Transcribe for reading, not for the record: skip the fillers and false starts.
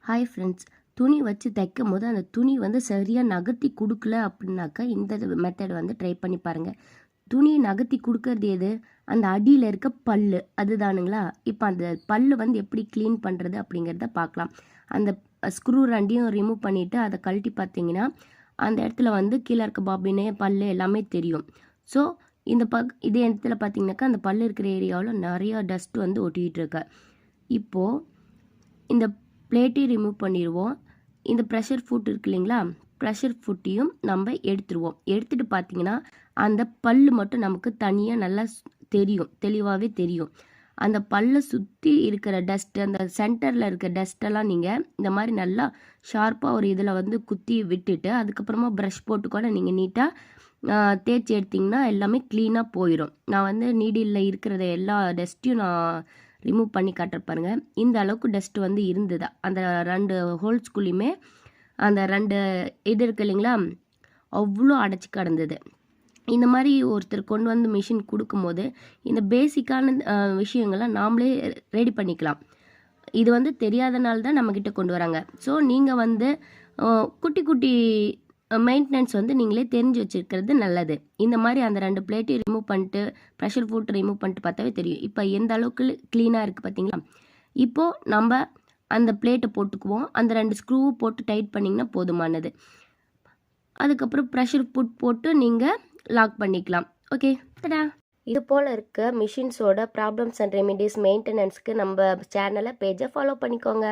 Hi friends, துணி வச்சு தைக்கும் போது அந்த துணி வந்து சரியாக நகர்த்தி கொடுக்கல அப்படின்னாக்கா இந்த மெத்தட் வந்து ட்ரை பண்ணி பாருங்கள். துணியை நகர்த்தி கொடுக்கறது எது? அந்த அடியில் இருக்க பல்லு அதுதானுங்களா? இப்போ அந்த பல்லு வந்து எப்படி க்ளீன் பண்ணுறது அப்படிங்கிறத பார்க்கலாம். அந்த ஸ்க்ரூ ரெண்டையும் ரிமூவ் பண்ணிவிட்டு அதை கழட்டி பார்த்தீங்கன்னா அந்த இடத்துல வந்து கீழே இருக்க பாபினே பல்லு எல்லாமே தெரியும். ஸோ இந்த இதே இடத்துல பார்த்தீங்கன்னாக்கா அந்த பல்லு இருக்கிற ஏரியாவில் நிறையா டஸ்ட் வந்து ஒட்டிகிட்டு இருக்கு. இப்போது இந்த பிளேட்டையும் ரிமூவ் பண்ணிடுவோம். இந்த ப்ரெஷர் ஃபுட் இருக்கு இல்லைங்களா, ப்ரெஷர் ஃபுட்டையும் நம்ம எடுத்துருவோம். எடுத்துகிட்டு பார்த்தீங்கன்னா அந்த பல்லு மட்டும் நமக்கு தனியாக நல்லா தெரியும், தெளிவாகவே தெரியும். அந்த பல்லை சுற்றி இருக்கிற டஸ்ட்டு, அந்த சென்டரில் இருக்க டஸ்ட்டெல்லாம் நீங்கள் இந்த மாதிரி நல்லா ஷார்ப்பாக ஒரு இதில் வந்து குத்தி விட்டுட்டு அதுக்கப்புறமா ப்ரஷ் போட்டு கூட நீங்கள் நீட்டாக தேய்ச்சி எடுத்திங்கன்னா எல்லாமே க்ளீனாக போயிடும். நான் வந்து நீடிலில் இருக்கிறத எல்லா டஸ்ட்டையும் நான் ரிமூவ் பண்ணி காட்டுற பாருங்க. இந்த அளவுக்கு டஸ்ட் வந்து இருந்தது அந்த 2 ஹோல்ஸ்குள்ளேயுமே. அந்த 2 இது இருக்கு இல்லைங்களா, அவ்வளோ அடைச்சி கிடந்தது. இந்த மாதிரி ஒருத்தர் கொண்டு வந்து மிஷின் கொடுக்கும்போது இந்த பேசிக்கான விஷயங்களை நாமளே ரெடி பண்ணிக்கலாம். இது வந்து தெரியாதனால தான் நம்மக்கிட்ட கொண்டு வராங்க. ஸோ நீங்கள் வந்து குட்டி குட்டி மெயின்டெனன்ஸ் வந்து நீங்களே தெரிஞ்சு வச்சுருக்கிறது நல்லது. இந்த மாதிரி அந்த 2 பிளேட்டையும் ரிமூவ் பண்ணிட்டு ப்ரெஷர் ஃபுட் ரிமூவ் பண்ணிட்டு பார்த்தாவே தெரியும் இப்போ எந்த அளவுக்கு க்ளீனாக இருக்குது பார்த்தீங்களா. இப்போது நம்ம அந்த பிளேட்டை போட்டுக்குவோம். அந்த 2 ஸ்க்ரூவை போட்டு டைட் பண்ணிங்கன்னா போதுமானது. அதுக்கப்புறம் ப்ரெஷர் ஃபுட் போட்டு நீங்கள் லாக் பண்ணிக்கலாம். ஓகே, தடா. இது போல் இருக்க மிஷின்ஸோட ப்ராப்ளம்ஸ் அண்ட் ரெமிடிஸ் மெயின்டெனன்ஸ்க்கு நம்ம சேனலை பேஜை ஃபாலோ பண்ணிக்கோங்க.